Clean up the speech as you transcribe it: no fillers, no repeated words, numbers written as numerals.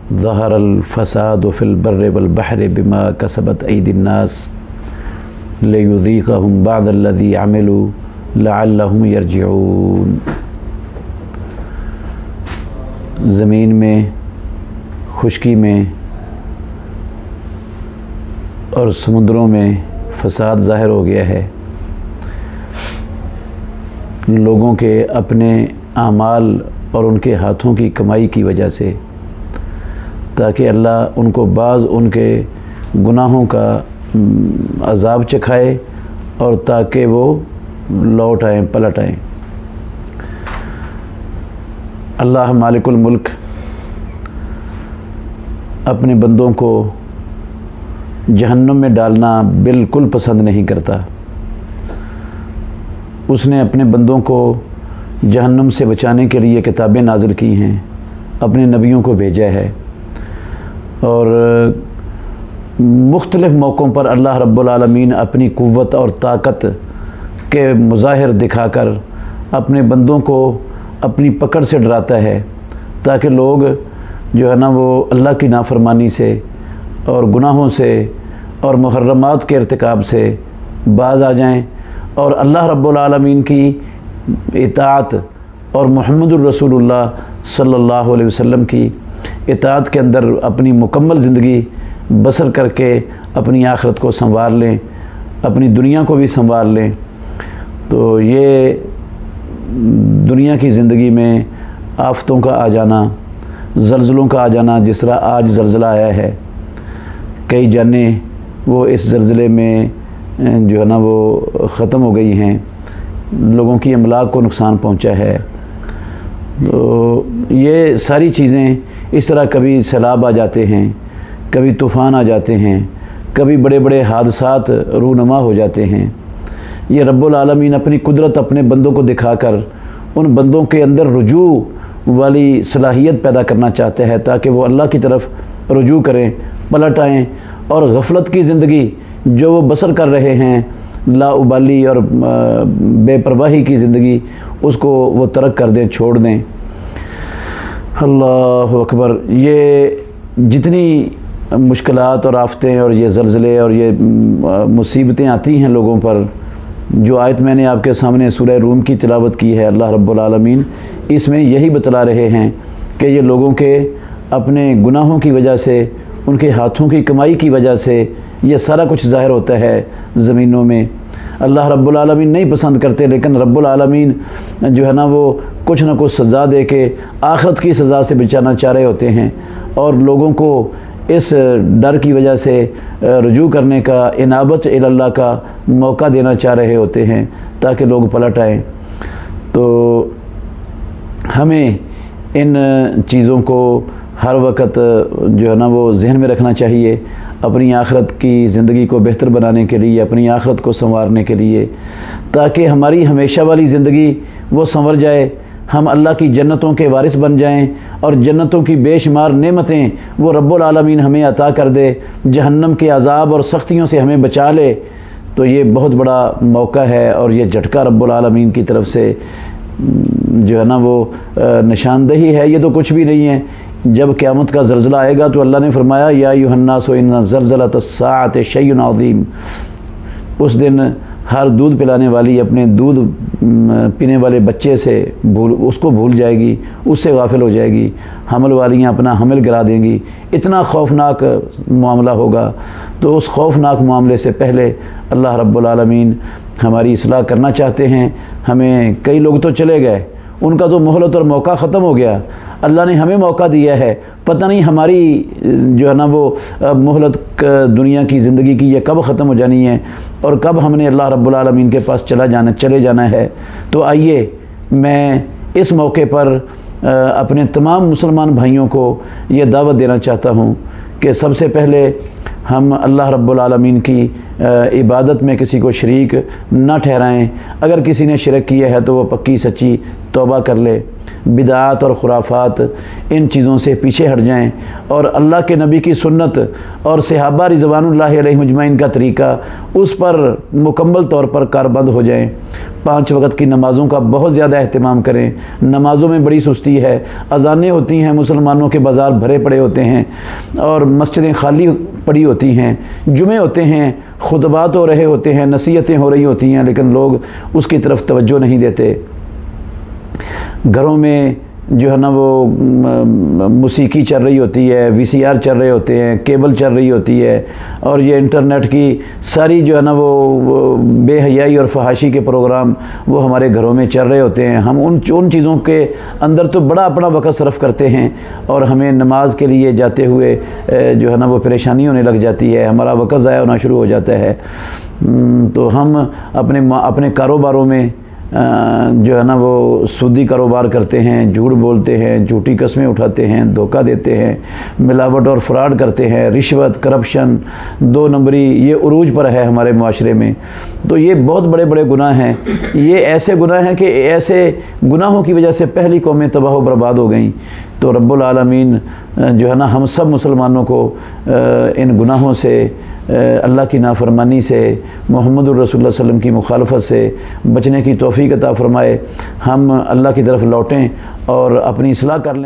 ज़हरल फ़सादु fill बर्रि वल बहरि बिमा कसबत ऐदिन्नास लियुज़ीक़हुम बअदल्लज़ी अमिलू लअल्लहुम यरजिऊन। ज़मीन में, खुशकी में और समुद्रों में फ़साद ज़ाहिर हो गया है लोगों के अपने आमाल और उनके हाथों की कमाई की वजह से, ताकि अल्लाह उनको बाज़ उनके गुनाहों का अज़ाब चखाए और ताकि वो लौट आएँ, पलट आएँ। अल्लाह मालिकुल मुल्क अपने बंदों को जहन्नुम में डालना बिल्कुल पसंद नहीं करता। उसने अपने बंदों को जहन्नुम से बचाने के लिए किताबें नाज़िल की हैं, अपने नबियों को भेजा है और मुख्तलिफ़ मौक़ों पर अल्लाह रब्बुल आलमीन अपनी क़ुव्वत और ताकत के मुज़ाहिर दिखाकर अपने बंदों को अपनी पकड़ से डराता है, ताकि लोग जो है ना वो अल्लाह की नाफरमानी से और गुनाहों से और मुहर्रमात के इर्तिकाब से बाज़ आ जाएं और अल्लाह रब्बुल आलमीन की इताअत और मुहम्मदुर रसूलुल्लाह सल्लल्लाहु अलैहि वसल्लम की इताअत के अंदर अपनी मुकम्मल ज़िंदगी बसर करके अपनी आखिरत को संवार लें, अपनी दुनिया को भी संवार लें। तो ये दुनिया की ज़िंदगी में आफ़तों का आ जाना, ज़लज़लों का आ जाना, जिस तरह आज ज़लज़ला आया है, कई जानें वो इस ज़लज़ले में जो है ना वो ख़त्म हो गई हैं, लोगों की अमलाक को नुकसान पहुंचा है। तो ये सारी चीज़ें इस तरह कभी सैलाब आ जाते हैं, कभी तूफ़ान आ जाते हैं, कभी बड़े बड़े हादसात रूनुमा हो जाते हैं। ये रब्बुल आलमीन अपनी कुदरत अपने बंदों को दिखाकर उन बंदों के अंदर रुजू वाली सलाहियत पैदा करना चाहते हैं, ताकि वो अल्लाह की तरफ रुजू करें, पलट आएँ और गफलत की ज़िंदगी जो वो बसर कर रहे हैं, लाउबाली और बेपरवाही की ज़िंदगी, उसको वो तर्क कर दें, छोड़ दें। अल्लाहु अकबर। ये जितनी मुश्किलात और आफ़तें और ये ज़लज़ले और ये मुसीबतें आती हैं लोगों पर, जो आयत मैंने आपके सामने सूरह रूम की तिलावत की है, अल्लाह रब्बुल आलमीन इसमें यही बतला रहे हैं कि ये लोगों के अपने गुनाहों की वजह से, उनके हाथों की कमाई की वजह से ये सारा कुछ ज़ाहिर होता है ज़मीनों में। अल्लाह रब्बुल आलमीन नहीं पसंद करते, लेकिन रब्बुल आलमीन जो है ना वो कुछ ना कुछ सज़ा दे के आखिरत की सज़ा से बचाना चाह रहे होते हैं और लोगों को इस डर की वजह से रुजू करने का, इनाबत इल्लाह का मौका देना चाह रहे होते हैं, ताकि लोग पलट आएँ। तो हमें इन चीज़ों को हर वक्त जो है ना वो जहन में रखना चाहिए, अपनी आखिरत की ज़िंदगी को बेहतर बनाने के लिए, अपनी आखिरत को संवारने के लिए, ताकि हमारी हमेशा वाली ज़िंदगी वो संवर जाए, हम अल्लाह की जन्नतों के वारिस बन जाएं और जन्नतों की बेशुमार नेमतें वो रब्बुल आलमीन हमें अता कर दे, जहन्नम के अज़ाब और सख्तियों से हमें बचा ले। तो ये बहुत बड़ा मौका है और ये झटका रब्बुल आलमीन की तरफ से जो है ना वो निशानदही है। ये तो कुछ भी नहीं है। जब क़यामत का ज़लज़ला आएगा तो अल्लाह ने फरमाया, या अय्युहन्नासु इन्ना ज़लज़लतस्साअति शैउन अज़ीम। उस दिन हर दूध पिलाने वाली अपने दूध पीने वाले बच्चे से उसको भूल जाएगी, उससे गाफिल हो जाएगी। हमल वालियाँ अपना हमल गिरा देंगी। इतना खौफनाक मामला होगा। तो उस खौफनाक मामले से पहले अल्लाह रब्बुल आलमीन हमारी इस्लाह करना चाहते हैं। हमें कई लोग तो चले गए, उनका तो मोहलत और मौका ख़त्म हो गया। अल्लाह ने हमें मौका दिया है, पता नहीं हमारी जो है ना वो मोहलत दुनिया की ज़िंदगी की ये कब ख़त्म हो जानी है और कब हमने अल्लाह रब्बुल आलमीन के पास चले जाना है। तो आइए मैं इस मौके पर अपने तमाम मुसलमान भाइयों को ये दावत देना चाहता हूँ कि सबसे पहले हम अल्लाह रब्बुल आलमीन की इबादत में किसी को शरीक न ठहराएं। अगर किसी ने शिरक किया है तो वो पक्की सच्ची तौबा कर ले। बिदात और खुराफात इन चीज़ों से पीछे हट जाएं और अल्लाह के नबी की सुन्नत और सहाबा रिज़वानुल्लाहि अलैहिम अजमईन का तरीक़ा उस पर मुकम्मल तौर पर कारबंद हो जाएं। 5 वक्त की नमाज़ों का बहुत ज़्यादा अहतमाम करें। नमाज़ों में बड़ी सुस्ती है, अज़ानें होती हैं, मुसलमानों के बाज़ार भरे पड़े होते हैं और मस्जिदें खाली पड़ी होती हैं, जुमे होते हैं, खुतबात हो रहे होते हैं, नसीहतें हो रही होती हैं, लेकिन लोग उसकी तरफ तवज्जो नहीं देते। घरों में जो है ना वो मौसीकी चल रही होती है, वीसीआर चल रहे होते हैं, केबल चल रही होती है और ये इंटरनेट की सारी जो है ना वो बेहयाई और फहाशी के प्रोग्राम वो हमारे घरों में चल रहे होते हैं। हम उन चीज़ों के अंदर तो बड़ा अपना वक़्त सर्फ करते हैं और हमें नमाज के लिए जाते हुए जो है ना वो परेशानी होने लग जाती है, हमारा वक़्त ज़ाया होना शुरू हो जाता है। तो हम अपने कारोबारों में जो है ना वो सूदी कारोबार करते हैं, झूठ बोलते हैं, झूठी कस्में उठाते हैं, धोखा देते हैं, मिलावट और फ्रॉड करते हैं, रिश्वत, करप्शन, 2 नंबरी ये उरूज पर है हमारे माशरे में। तो ये बहुत बड़े बड़े गुनाह हैं। ये ऐसे गुनाह हैं कि ऐसे गुनाहों की वजह से पहली कौमें तबाह व बर्बाद हो गईं। तो रब्बुल आलमीन जो है ना हम सब मुसलमानों को इन गुनाहों से, अल्लाह की नाफरमानी से, मुहम्मदुर रसूलुल्लाह सल्लल्लाहु अलैहि वसल्लम की मुखालफत से बचने की तौफीक अता फ़रमाए। हम अल्लाह की तरफ लौटें और अपनी इस्लाह कर लें।